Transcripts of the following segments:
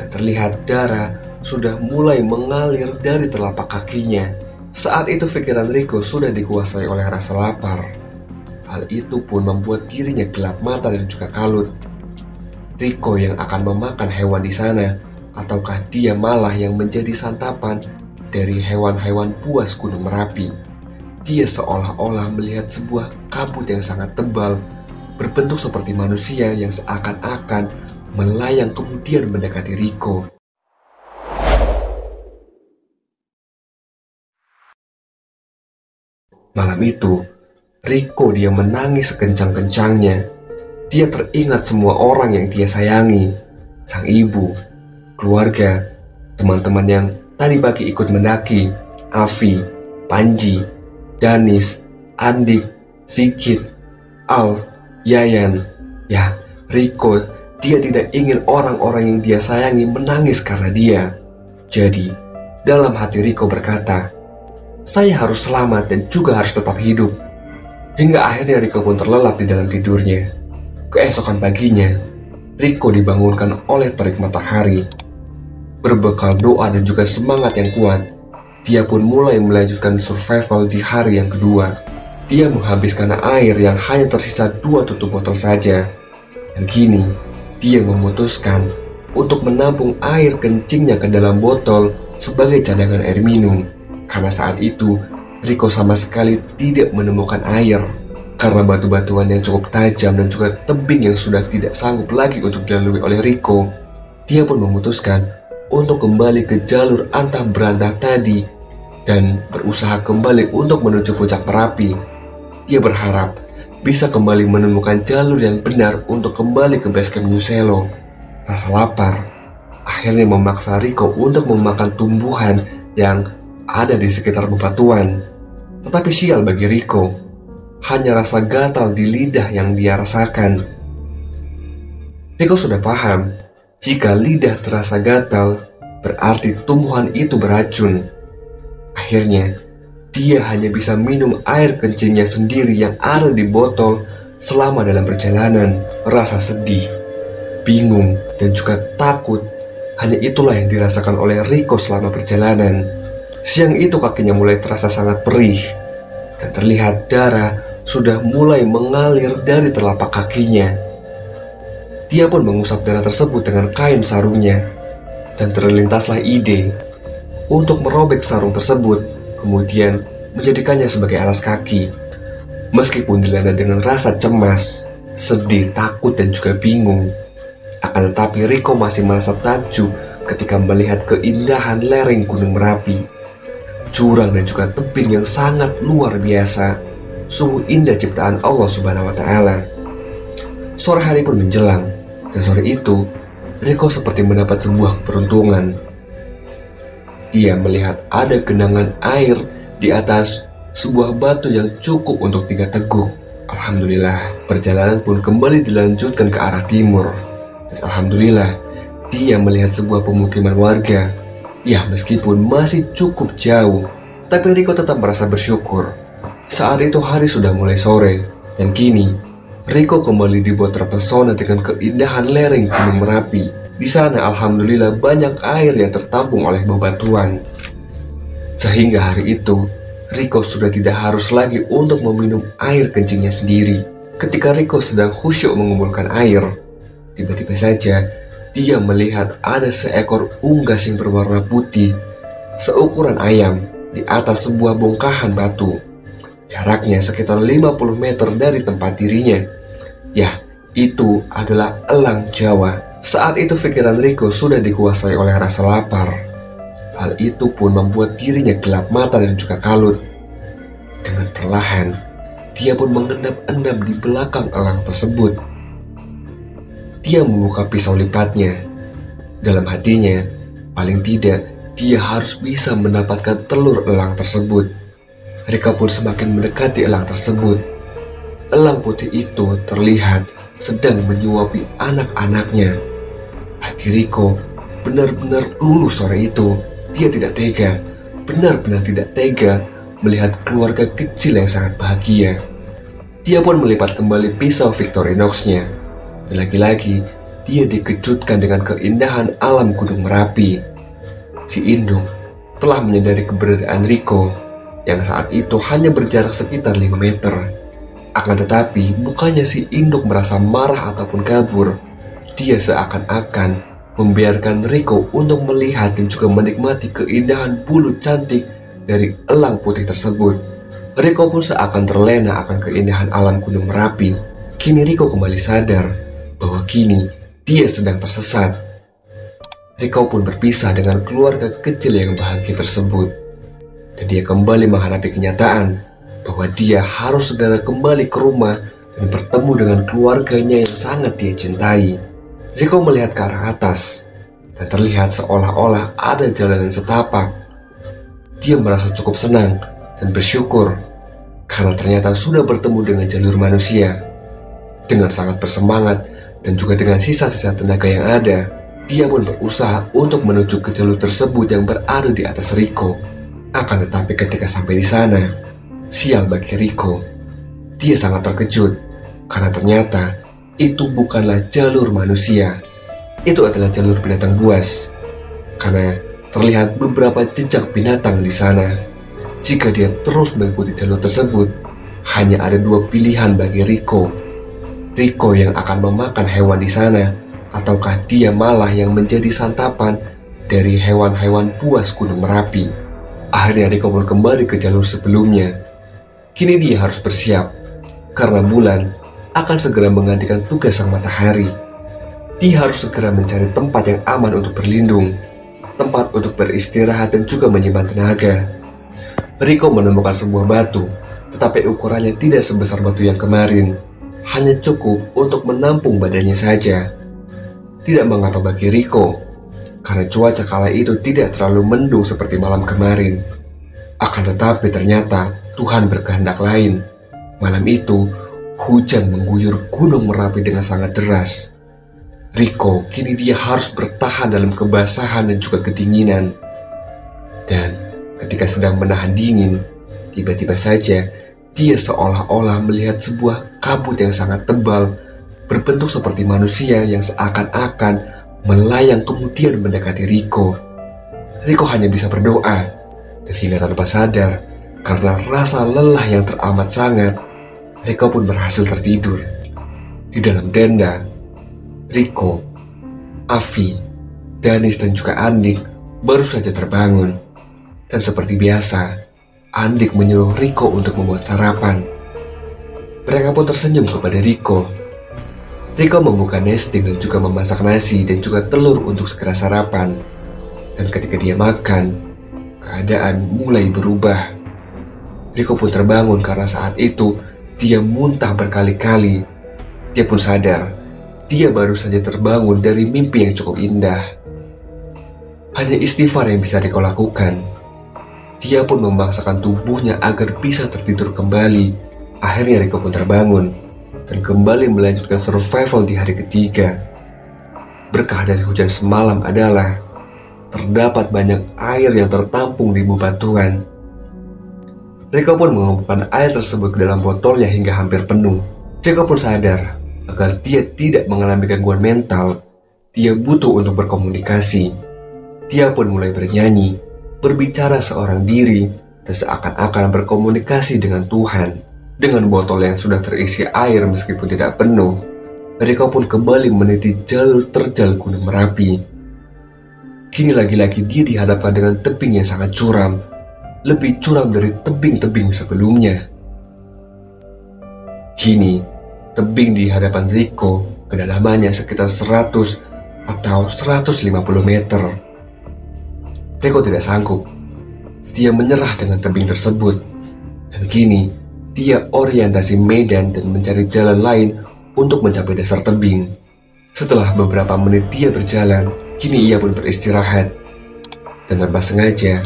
dan terlihat darah sudah mulai mengalir dari telapak kakinya. Saat itu pikiran Rico sudah dikuasai oleh rasa lapar. Hal itu pun membuat dirinya gelap mata dan juga kalut. Rico yang akan memakan hewan di sana, ataukah dia malah yang menjadi santapan dari hewan-hewan buas Gunung Merapi? Dia seolah-olah melihat sebuah kabut yang sangat tebal, berbentuk seperti manusia yang seakan-akan melayang kemudian mendekati Rico. Malam itu, Rico dia menangis sekencang-kencangnya. Dia teringat semua orang yang dia sayangi, sang ibu, keluarga, teman-teman yang tadi pagi ikut mendaki, Avi, Panji, Danis, Andik, Sigit, Al, Yayan. Ya, Rico, dia tidak ingin orang-orang yang dia sayangi menangis karena dia. Jadi, dalam hati Rico berkata, saya harus selamat dan juga harus tetap hidup. Hingga akhirnya Rico pun terlelap di dalam tidurnya. Keesokan paginya, Rico dibangunkan oleh terik matahari. Berbekal doa dan juga semangat yang kuat, dia pun mulai melanjutkan survival di hari yang kedua. Dia menghabiskan air yang hanya tersisa 2 tutup botol saja. Dan kini, dia memutuskan untuk menampung air kencingnya ke dalam botol sebagai cadangan air minum. Karena saat itu, Rico sama sekali tidak menemukan air. Karena batu-batuan yang cukup tajam dan juga tebing yang sudah tidak sanggup lagi untuk dilalui oleh Rico, dia pun memutuskan untuk kembali ke jalur antah berantah tadi dan berusaha kembali untuk menuju puncak Merapi. Dia berharap bisa kembali menemukan jalur yang benar untuk kembali ke basecamp New Selo. Rasa lapar akhirnya memaksa Rico untuk memakan tumbuhan yang ada di sekitar bebatuan. Tetapi sial bagi Rico, hanya rasa gatal di lidah yang dia rasakan. Rico sudah paham, jika lidah terasa gatal, berarti tumbuhan itu beracun. Akhirnya, dia hanya bisa minum air kencingnya sendiri yang ada di botol selama dalam perjalanan. Rasa sedih, bingung, dan juga takut, hanya itulah yang dirasakan oleh Rico selama perjalanan. Siang itu kakinya mulai terasa sangat perih, dan terlihat darah sudah mulai mengalir dari telapak kakinya. Dia pun mengusap darah tersebut dengan kain sarungnya, dan terlintaslah ide untuk merobek sarung tersebut, kemudian menjadikannya sebagai alas kaki. Meskipun dilanda dengan rasa cemas, sedih, takut, dan juga bingung, akan tetapi Rico masih merasa takjub ketika melihat keindahan lereng Gunung Merapi. Jurang dan juga tebing yang sangat luar biasa. Sungguh indah ciptaan Allah Subhanahu wa Ta'ala. Sore hari pun menjelang, dan sore itu Rico seperti mendapat sebuah keberuntungan. Dia melihat ada genangan air di atas sebuah batu yang cukup untuk 3 teguk. Alhamdulillah, perjalanan pun kembali dilanjutkan ke arah timur. Dan alhamdulillah, dia melihat sebuah pemukiman warga. Ya, meskipun masih cukup jauh, tapi Rico tetap merasa bersyukur. Saat itu hari sudah mulai sore, dan kini Rico kembali dibuat terpesona dengan keindahan lereng Gunung Merapi. Di sana alhamdulillah banyak air yang tertampung oleh bebatuan. Sehingga hari itu, Rico sudah tidak harus lagi untuk meminum air kencingnya sendiri. Ketika Rico sedang khusyuk mengumpulkan air, tiba-tiba saja dia melihat ada seekor unggas yang berwarna putih, seukuran ayam, di atas sebuah bongkahan batu. Jaraknya sekitar 50 meter dari tempat dirinya. Ya, itu adalah elang Jawa. Saat itu pikiran Rico sudah dikuasai oleh rasa lapar. Hal itu pun membuat dirinya gelap mata dan juga kalut. Dengan perlahan, dia pun mengendap-endap di belakang elang tersebut. Dia membuka pisau lipatnya. Dalam hatinya, paling tidak dia harus bisa mendapatkan telur elang tersebut. Rico pun semakin mendekati elang tersebut. Elang putih itu terlihat sedang menyuapi anak-anaknya. Hati Rico benar-benar luluh sore itu. Dia tidak tega, benar-benar tidak tega melihat keluarga kecil yang sangat bahagia. Dia pun melipat kembali pisau Victorinox-nya. Dan lagi-lagi, dia dikejutkan dengan keindahan alam Gunung Merapi. Si induk telah menyadari keberadaan Rico yang saat itu hanya berjarak sekitar 5 meter. Akan tetapi, bukannya si induk merasa marah ataupun kabur. Dia seakan-akan membiarkan Rico untuk melihat dan juga menikmati keindahan bulu cantik dari elang putih tersebut. Rico pun seakan terlena akan keindahan alam Gunung Merapi. Kini Rico kembali sadar bahwa kini dia sedang tersesat. Rico pun berpisah dengan keluarga kecil yang bahagia tersebut. Dan dia kembali menghadapi kenyataan bahwa dia harus segera kembali ke rumah dan bertemu dengan keluarganya yang sangat dia cintai. Rico melihat ke arah atas dan terlihat seolah-olah ada jalanan setapak. Dia merasa cukup senang dan bersyukur karena ternyata sudah bertemu dengan jalur manusia. Dengan sangat bersemangat dan juga dengan sisa-sisa tenaga yang ada, dia pun berusaha untuk menuju ke jalur tersebut yang berada di atas Rico. Akan tetapi ketika sampai di sana, sial bagi Rico. Dia sangat terkejut karena ternyata itu bukanlah jalur manusia. Itu adalah jalur binatang buas. Karena terlihat beberapa jejak binatang di sana. Jika dia terus mengikuti jalur tersebut, hanya ada dua pilihan bagi Rico. Rico yang akan memakan hewan di sana, ataukah dia malah yang menjadi santapan dari hewan-hewan buas Gunung Merapi. Akhirnya Rico pun kembali ke jalur sebelumnya. Kini dia harus bersiap, karena bulan akan segera menggantikan tugas sang matahari. Dia harus segera mencari tempat yang aman untuk berlindung, tempat untuk beristirahat dan juga menyimpan tenaga. Rico menemukan sebuah batu, tetapi ukurannya tidak sebesar batu yang kemarin, hanya cukup untuk menampung badannya saja. Tidak mengapa bagi Rico, karena cuaca kala itu tidak terlalu mendung seperti malam kemarin. Akan tetapi ternyata Tuhan berkehendak lain. Malam itu, hujan mengguyur Gunung Merapi dengan sangat deras. Rico kini dia harus bertahan dalam kebasahan dan juga kedinginan. Dan ketika sedang menahan dingin, tiba-tiba saja dia seolah-olah melihat sebuah kabut yang sangat tebal berbentuk seperti manusia yang seakan-akan melayang kemudian mendekati Rico. Rico hanya bisa berdoa dan hingga tanpa sadar karena rasa lelah yang teramat sangat, Rico pun berhasil tertidur. Di dalam tenda, Rico, Avi, Danis dan juga Andik baru saja terbangun. Dan seperti biasa, Andik menyuruh Rico untuk membuat sarapan. Mereka pun tersenyum kepada Rico. Rico membuka nesting dan juga memasak nasi dan juga telur untuk segera sarapan. Dan ketika dia makan, keadaan mulai berubah. Rico pun terbangun karena saat itu dia muntah berkali-kali. Dia pun sadar, dia baru saja terbangun dari mimpi yang cukup indah. Hanya istighfar yang bisa Rico lakukan. Dia pun memaksakan tubuhnya agar bisa tertidur kembali. Akhirnya Rico pun terbangun dan kembali melanjutkan survival di hari ketiga. Berkah dari hujan semalam adalah terdapat banyak air yang tertampung di bebatuan. Rico pun mengumpulkan air tersebut ke dalam botolnya hingga hampir penuh. Rico pun sadar agar dia tidak mengalami gangguan mental, dia butuh untuk berkomunikasi. Dia pun mulai bernyanyi, berbicara seorang diri, dan seakan-akan berkomunikasi dengan Tuhan. Dengan botol yang sudah terisi air meskipun tidak penuh, Rico pun kembali meniti jalur terjal Gunung Merapi. Kini lagi-lagi dia dihadapkan dengan tebing yang sangat curam, lebih curam dari tebing-tebing sebelumnya. Kini, tebing di hadapan Rico kedalamannya sekitar 100 atau 150 meter. Rico tidak sanggup. Dia menyerah dengan tebing tersebut. Dan kini, dia orientasi medan dan mencari jalan lain untuk mencapai dasar tebing. Setelah beberapa menit dia berjalan, kini ia pun beristirahat. Dan tanpa sengaja,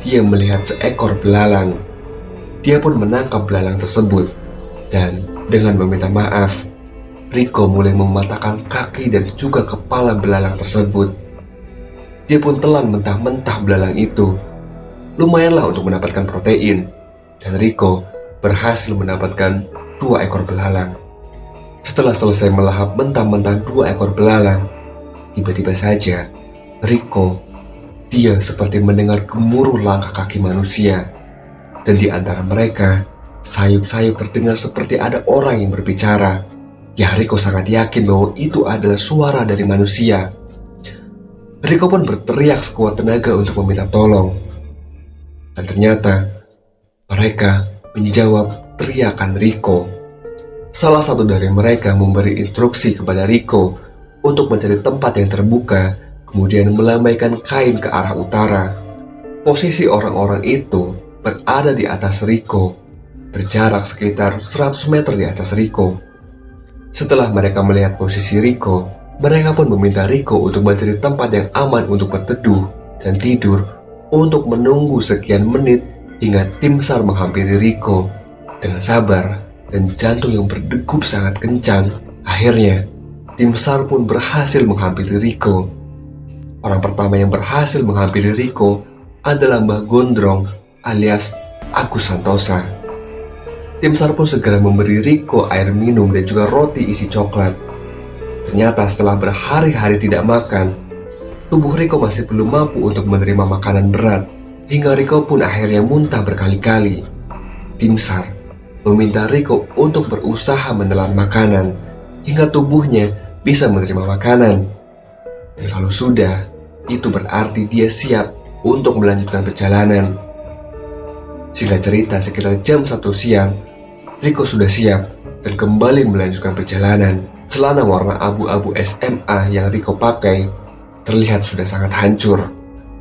dia melihat seekor belalang. Dia pun menangkap belalang tersebut. Dan dengan meminta maaf, Rico mulai mematahkan kaki dan juga kepala belalang tersebut. Dia pun telan mentah-mentah belalang itu. Lumayanlah untuk mendapatkan protein. Dan Rico berhasil mendapatkan 2 ekor belalang. Setelah selesai melahap mentah-mentah 2 ekor belalang, tiba-tiba saja Rico, dia seperti mendengar gemuruh langkah kaki manusia. Dan di antara mereka, sayup-sayup terdengar seperti ada orang yang berbicara. Ya, Rico sangat yakin bahwa itu adalah suara dari manusia. Rico pun berteriak sekuat tenaga untuk meminta tolong. Dan ternyata, mereka menjawab teriakan Rico. Salah satu dari mereka memberi instruksi kepada Rico untuk mencari tempat yang terbuka, kemudian melambaikan kain ke arah utara. Posisi orang-orang itu berada di atas Rico, berjarak sekitar 100 meter di atas Rico. Setelah mereka melihat posisi Rico, mereka pun meminta Rico untuk mencari tempat yang aman untuk berteduh dan tidur untuk menunggu sekian menit hingga tim SAR menghampiri Rico. Dengan sabar dan jantung yang berdegup sangat kencang, akhirnya tim SAR pun berhasil menghampiri Rico. Orang pertama yang berhasil menghampiri Rico adalah Mbah Gondrong alias Agus Santosa. Tim SAR pun segera memberi Rico air minum dan juga roti isi coklat. Ternyata setelah berhari-hari tidak makan, tubuh Rico masih belum mampu untuk menerima makanan berat, hingga Rico pun akhirnya muntah berkali-kali. Tim SAR meminta Rico untuk berusaha menelan makanan, hingga tubuhnya bisa menerima makanan. Dan kalau sudah, itu berarti dia siap untuk melanjutkan perjalanan. Singkat cerita, sekitar jam 1 siang, Rico sudah siap dan kembali melanjutkan perjalanan. Celana warna abu-abu SMA yang Rico pakai terlihat sudah sangat hancur.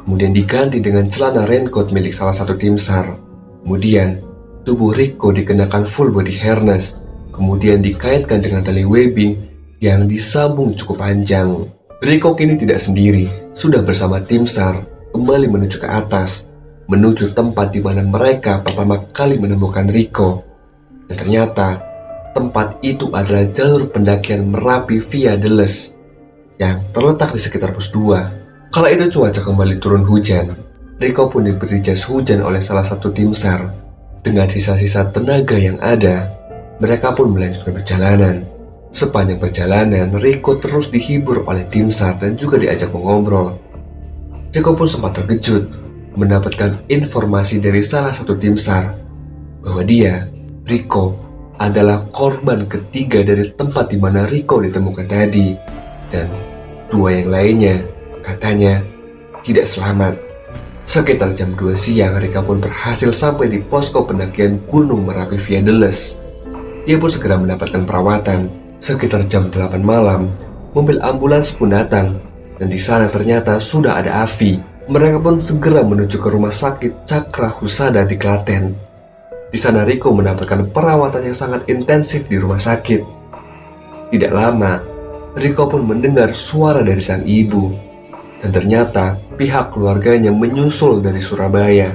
Kemudian diganti dengan celana raincoat milik salah satu tim SAR. Kemudian, tubuh Rico dikenakan full body harness. Kemudian dikaitkan dengan tali webbing yang disambung cukup panjang. Rico kini tidak sendiri, sudah bersama tim SAR kembali menuju ke atas, menuju tempat di mana mereka pertama kali menemukan Rico. Dan ternyata, tempat itu adalah jalur pendakian Merapi via Deles yang terletak di sekitar pos 2. Kala itu cuaca kembali turun hujan. Rico pun diberi jas hujan oleh salah satu tim SAR. Dengan sisa-sisa tenaga yang ada, mereka pun melanjutkan perjalanan. Sepanjang perjalanan, Rico terus dihibur oleh tim SAR dan juga diajak mengobrol. Rico pun sempat terkejut mendapatkan informasi dari salah satu tim SAR bahwa Rico adalah korban ketiga dari tempat di mana Rico ditemukan tadi, dan 2 yang lainnya katanya tidak selamat. Sekitar jam 2 siang, Rico pun berhasil sampai di posko pendakian Gunung Merapi via Deles. Dia pun segera mendapatkan perawatan. Sekitar jam 8 malam, mobil ambulans pun datang, dan di sana ternyata sudah ada Avi. Mereka pun segera menuju ke rumah sakit Cakra Husada di Klaten. Di sana Rico mendapatkan perawatan yang sangat intensif di rumah sakit. Tidak lama, Rico pun mendengar suara dari sang ibu. Dan ternyata pihak keluarganya menyusul dari Surabaya.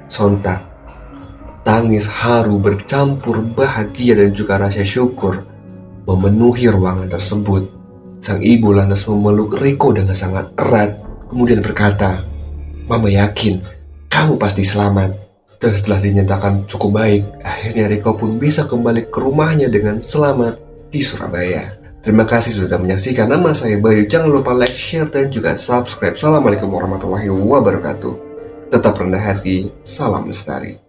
Sontak, tangis haru bercampur bahagia dan juga rasa syukur memenuhi ruangan tersebut. Sang ibu lantas memeluk Rico dengan sangat erat, kemudian berkata, "Mama yakin kamu pasti selamat." Dan setelah dinyatakan cukup baik, akhirnya Rico pun bisa kembali ke rumahnya dengan selamat di Surabaya. Terima kasih sudah menyaksikan. Nama saya Bayu. Jangan lupa like, share, dan juga subscribe. Assalamualaikum warahmatullahi wabarakatuh. Tetap rendah hati. Salam lestari.